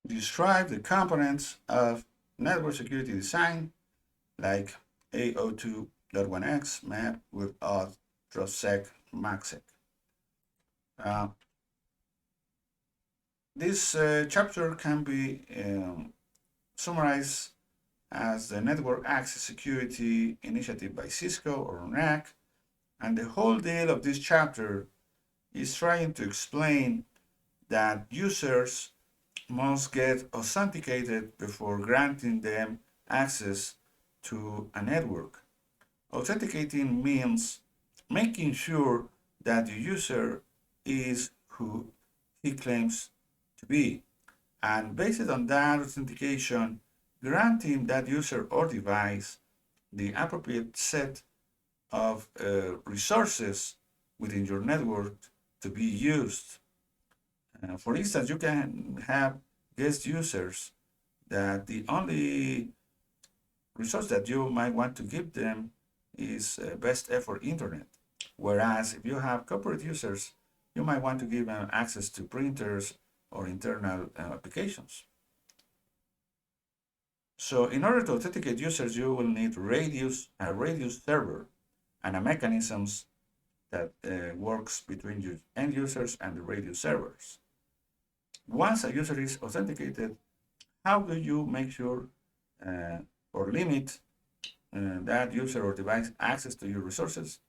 describe the components of network security design like AO2.1x, MAB, WEBAuthTrustSEC, MACSec. This chapter can be summarized as the Network Access Security Initiative by CISCO or NAC, and the whole deal of this chapter is trying to explain that users must get authenticated before granting them access to a network. Authenticating means making sure that the user is who he claims to be, and based on that authentication, granting that user or device the appropriate set of resources within your network to be used. For instance, you can have guest users that the only resource that you might want to give them is best effort internet. Whereas if you have corporate users, you might want to give them access to printers or internal applications. So in order to authenticate users, you will need a radius server and a mechanisms that works between your end users and the radius servers. Once a user is authenticated, how do you make sure or limit that user or device access to your resources?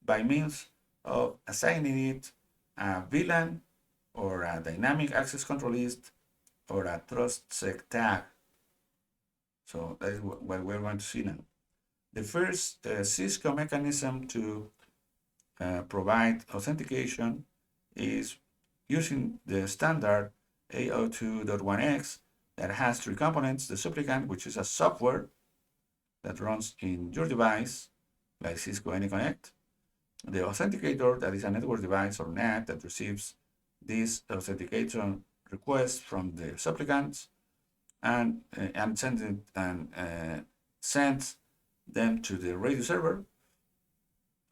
By means of assigning it a VLAN or a dynamic access control list or a TrustSEC tag. So that is what we're going to see now. The first CISCO mechanism to provide authentication is using the standard AO2.1x that has three components: the supplicant, which is a software that runs in your device, like CISCO AnyConnect; the authenticator, that is a network device or NAT that receives this authentication request from the supplicants and sends them to the radio server;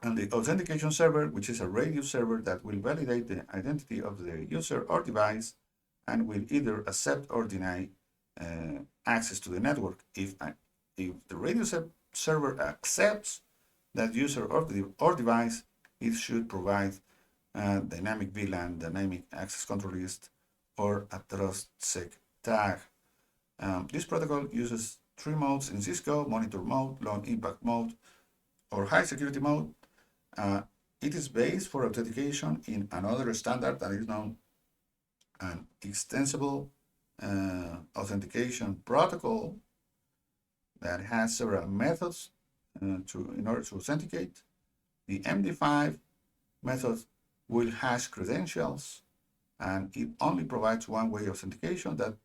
and the authentication server, which is a radio server that will validate the identity of the user or device and will either accept or deny access to the network. If the radio server accepts that user or device, it should provide a dynamic VLAN, dynamic access control list, or a TrustSEC tag. This protocol uses three modes in CISCO: monitor mode, low impact mode, or high security mode. It is based for authentication in another standard that is known an extensible authentication protocol that has several methods in order to authenticate. The MD5 method will hash credentials, and it only provides one-way authentication. That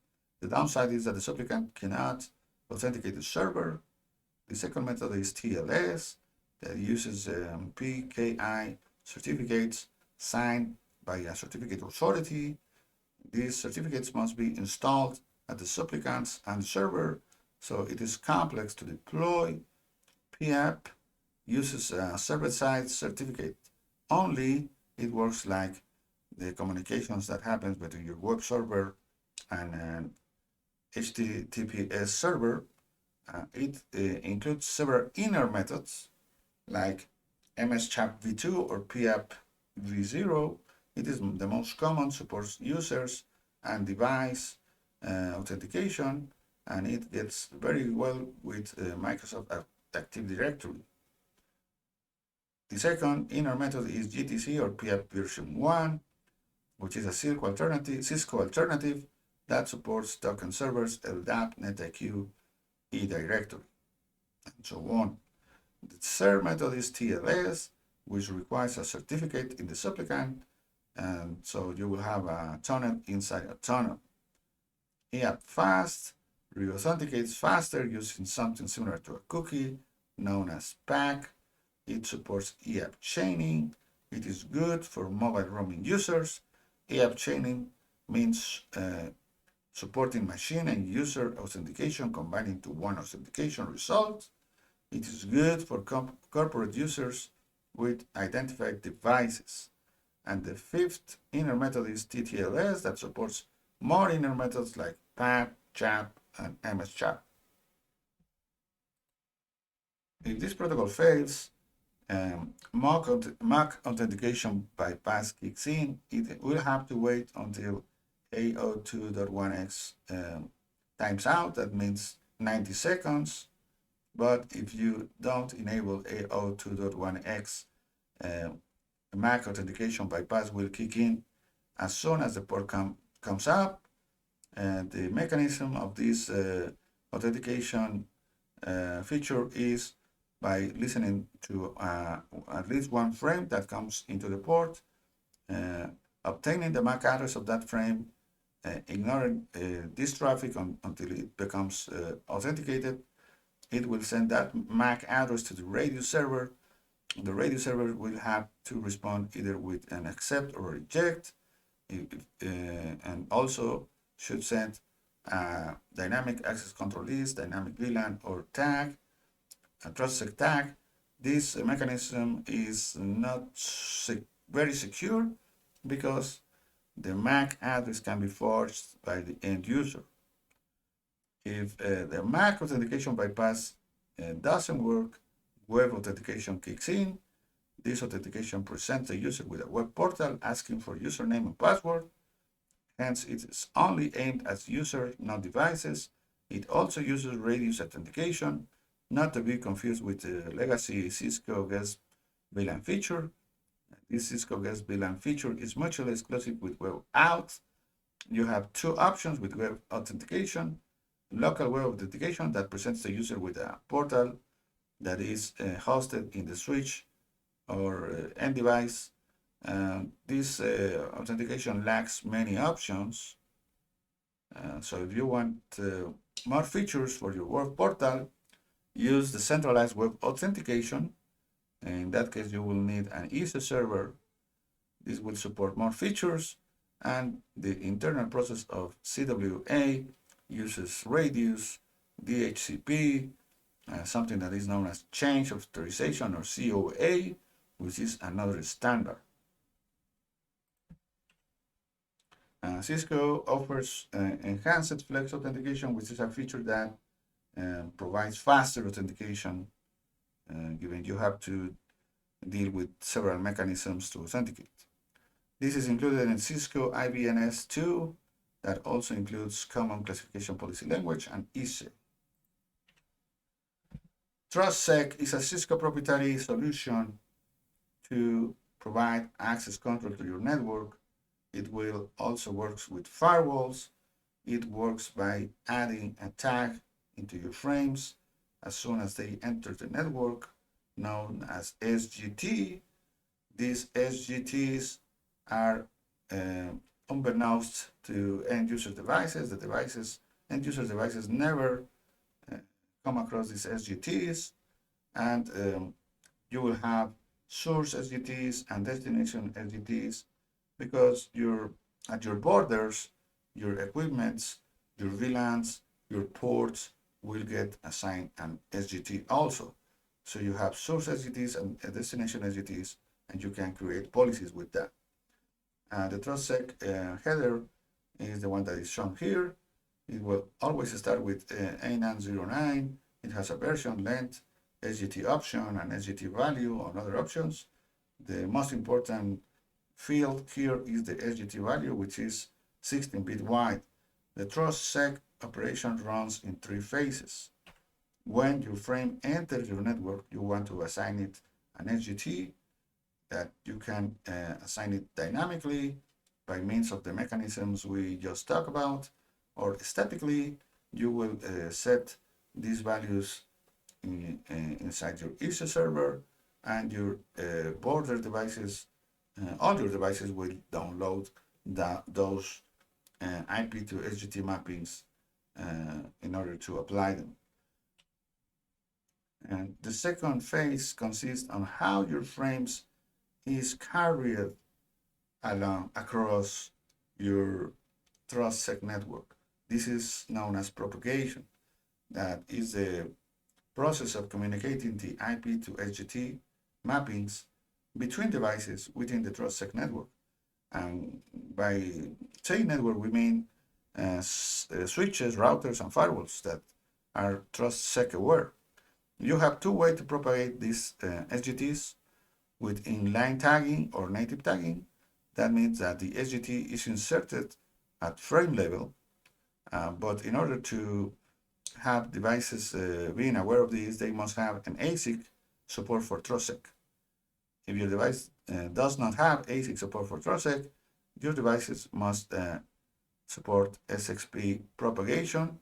the downside is that the supplicant cannot authenticate the server. The second method is TLS, that uses PKI certificates signed by a certificate authority. These certificates must be installed at the supplicants and server, so it is complex to deploy. PAP uses a server-side certificate only. It works like the communications that happens between your web server and an HTTPS server. It includes several inner methods like MSCHAP v2 or PAP v0. It is the most common, supports users and device authentication, and it gets very well with Microsoft Active Directory. The second inner method is GTC or PAP version 1, which is a CISCO alternative that supports token servers, LDAP, NetIQ, eDirectory, and so on. The third method is TLS, which requires a certificate in the supplicant, and so you will have a tunnel inside a tunnel. EAP Fast re-authenticates faster using something similar to a cookie known as PAC. It supports EAP chaining. It is good for mobile roaming users. EAP chaining means supporting machine and user authentication combining to one authentication result. It is good for corporate users with identified devices. And the fifth inner method is TTLS, that supports more inner methods like PAP, CHAP, and MS-CHAP. If this protocol fails, MAC authentication bypass kicks in. It will have to wait until AO2.1x times out. That means 90 seconds. But if you don't enable AO2.1x, MAC authentication bypass will kick in as soon as the port comes up. And the mechanism of this authentication feature is by listening to at least one frame that comes into the port, obtaining the MAC address of that frame, ignoring this traffic until it becomes authenticated. It will send that MAC address to the radio server. The radio server will have to respond either with an accept or reject, and also should send a dynamic access control list, dynamic VLAN, or tag, a TrustSEC tag. This mechanism is not very secure because the MAC address can be forged by the end user. If the MAC authentication bypass doesn't work, web authentication kicks in. This authentication presents the user with a web portal asking for username and password. Hence, it is only aimed at users, not devices. It also uses radius authentication, not to be confused with the legacy CISCO guest VLAN feature. This CISCO guest VLAN feature is mutually exclusive with WEBAuth. You have two options with web authentication: local web authentication that presents the user with a portal that is hosted in the switch or end device. This authentication lacks many options. So if you want more features for your web portal, use the centralized web authentication. In that case, you will need an ESA server. This will support more features, and the internal process of CWA uses radius, DHCP, something that is known as change of authorization, or COA, which is another standard. CISCO offers enhanced flex authentication, which is a feature that provides faster authentication, given you have to deal with several mechanisms to authenticate. This is included in CISCO IBNS2, that also includes Common Classification Policy Language and ESA. TrustSEC is a CISCO proprietary solution to provide access control to your network. It will also work with firewalls. It works by adding a tag into your frames as soon as they enter the network, known as SGT. These SGTs are unbeknownst to end user devices. The end user devices never come across these SGTs, and you will have source SGTs and destination SGTs, because at your borders, your equipments, your VLANs, your ports will get assigned an SGT also. So you have source SGTs and destination SGTs, and you can create policies with that. The TrustSEC header is the one that is shown here. It will always start with A909. It has a version, length, SGT option, and SGT value, and other options. The most important field here is the SGT value, which is 16-bit wide. The TrustSEC operation runs in 3 phases. When your frame enters your network, you want to assign it an SGT that you can assign it dynamically by means of the mechanisms we just talked about, or statically. You will set these values inside your ESA server, and your border devices, all your devices will download those IP to SGT mappings in order to apply them. And the second phase consists on how your frames is carried along across your TrustSEC network. This is known as propagation. That is the process of communicating the IP to SGT mappings between devices within the TrustSEC network. And by saying network, we mean switches, routers, and firewalls that are TrustSEC aware. You have two ways to propagate these SGTs with inline tagging or native tagging. That means that the SGT is inserted at frame level, but in order to have devices being aware of this, they must have an ASIC support for TrustSEC. If your device does not have ASIC support for TrustSEC, your devices must support SXP propagation.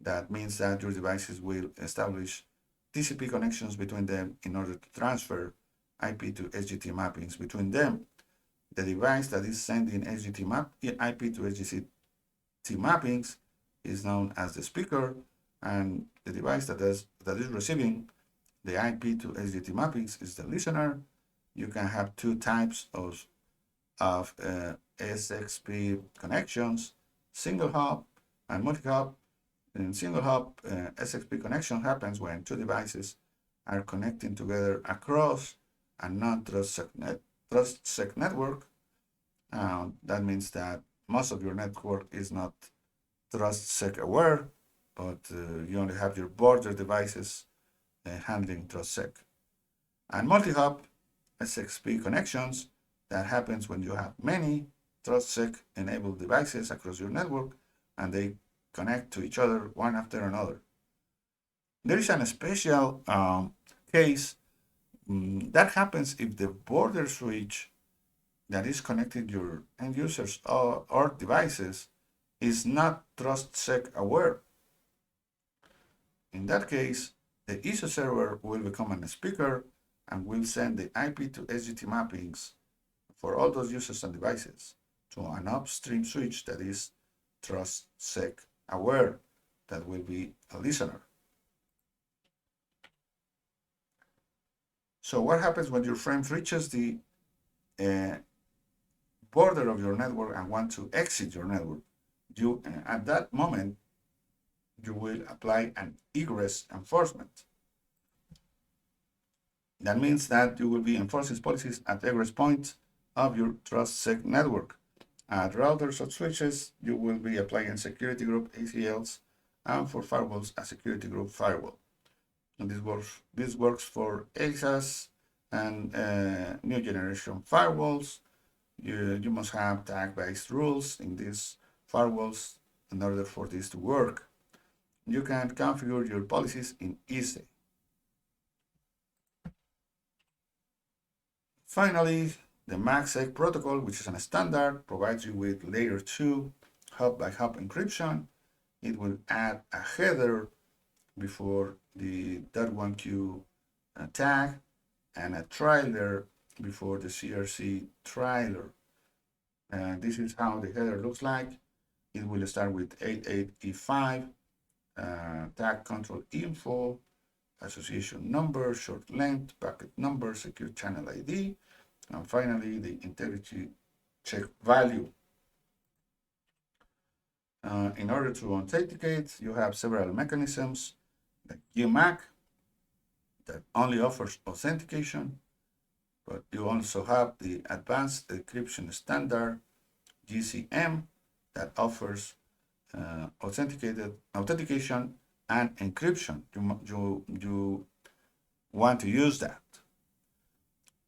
That means that your devices will establish TCP connections between them in order to transfer IP to SGT mappings between them. The device that is sending SGT IP to SGT mappings is known as the speaker, and the device that is receiving the IP to SGT mappings is the listener. You can have two types of SXP connections, single hop and multi-hop. In single hop, SXP connection happens when two devices are connecting together across a non-TrustSEC network. That means that most of your network is not TrustSEC aware, but you only have your border devices handling TrustSEC. And multi-hop SXP connections, that happens when you have many TrustSEC enabled devices across your network and they connect to each other one after another. There is a special case that happens if the border switch that is connecting your end users or devices is not TrustSEC aware. In that case, the ISO server will become a speaker and will send the IP to SGT mappings for all those users and devices to an upstream switch that is TrustSEC aware, that will be a listener. So what happens when your frame reaches the border of your network and want to exit your network? You at that moment, you will apply an egress enforcement. That means that you will be enforcing policies at egress points of your TrustSEC network. At routers or switches, you will be applying security group ACLs, and for firewalls, a security group firewall. And this works for ASAs and new generation firewalls. You must have tag-based rules in these firewalls in order for this to work. You can configure your policies in ISE. Finally, the MACSec protocol, which is a standard, provides you with layer 2 hop-by-hop encryption. It will add a header before the .1q tag and a trailer before the CRC trailer. And this is how the header looks like. It will start with 88E5, tag control info, association number, short length, packet number, secure channel ID, and finally the integrity check value. In order to authenticate, you have several mechanisms like UMAC that only offers authentication, but you also have the advanced encryption standard GCM that offers authentication and encryption. You want to use that.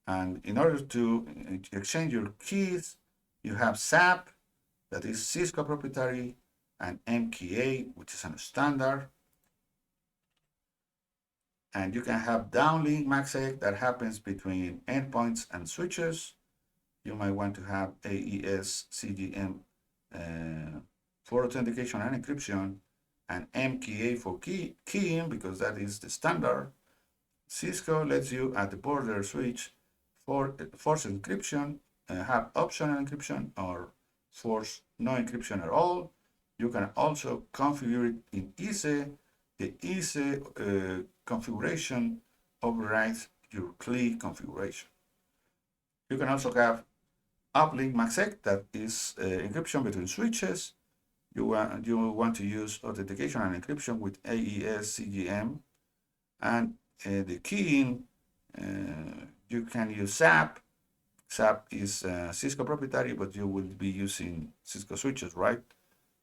And in order to exchange your keys, you have SAP, that is CISCO proprietary, and MKA, which is a standard. And you can have downlink MACSec that happens between endpoints and switches. You might want to have AES CGM for authentication and encryption, and MKA for keying, because that is the standard. CISCO lets you at the border switch force encryption, have optional encryption, or force no encryption at all. You can also configure it in ISE. The ISE configuration overrides your CLI configuration. You can also have uplink MACSec, that is encryption between switches. You want to use authentication and encryption with AES CGM, and the keying, you can use SAP. SAP is CISCO proprietary, but you will be using CISCO switches, right?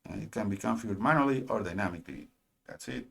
It can be configured manually or dynamically. That's it.